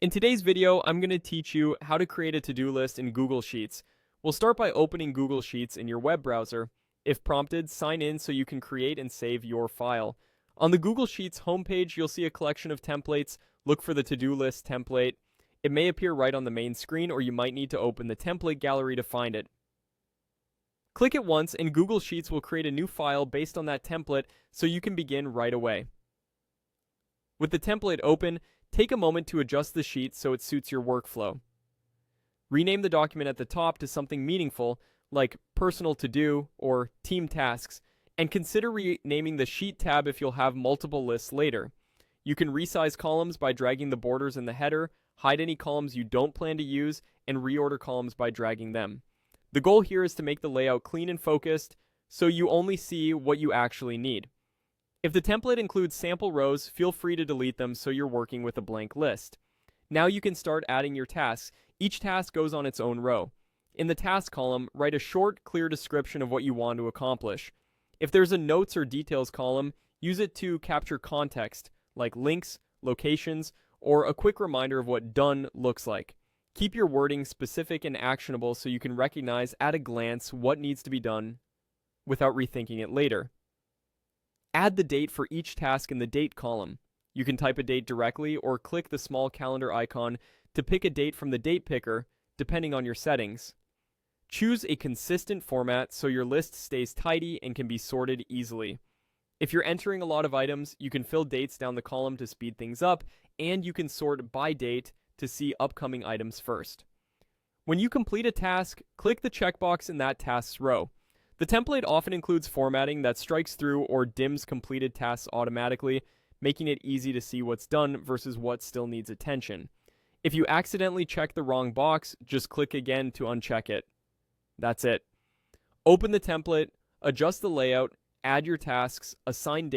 In today's video, I'm going to teach you how to create a to-do list in Google Sheets. We'll start by opening Google Sheets in your web browser. If prompted, sign in so you can create and save your file. On the Google Sheets homepage, you'll see a collection of templates. Look for the to-do list template. It may appear right on the main screen, or you might need to open the template gallery to find it. Click it once, and Google Sheets will create a new file based on that template so you can begin right away. With the template open, take a moment to adjust the sheet so it suits your workflow. Rename the document at the top to something meaningful, like Personal To Do or Team Tasks, and consider renaming the Sheet tab if you'll have multiple lists later. You can resize columns by dragging the borders in the header, hide any columns you don't plan to use, and reorder columns by dragging them. The goal here is to make the layout clean and focused, so you only see what you actually need. If the template includes sample rows, feel free to delete them so you're working with a blank list. Now you can start adding your tasks. Each task goes on its own row. In the task column, write a short, clear description of what you want to accomplish. If there's a notes or details column, use it to capture context, like links, locations, or a quick reminder of what done looks like. Keep your wording specific and actionable so you can recognize at a glance what needs to be done without rethinking it later. Add the date for each task in the date column. You can type a date directly or click the small calendar icon to pick a date from the date picker, depending on your settings. Choose a consistent format so your list stays tidy and can be sorted easily. If you're entering a lot of items, you can fill dates down the column to speed things up, and you can sort by date to see upcoming items first. When you complete a task, click the checkbox in that task's row. The template often includes formatting that strikes through or dims completed tasks automatically, making it easy to see what's done versus what still needs attention. If you accidentally check the wrong box, just click again to uncheck it. That's it. Open the template, adjust the layout, add your tasks, assign dates,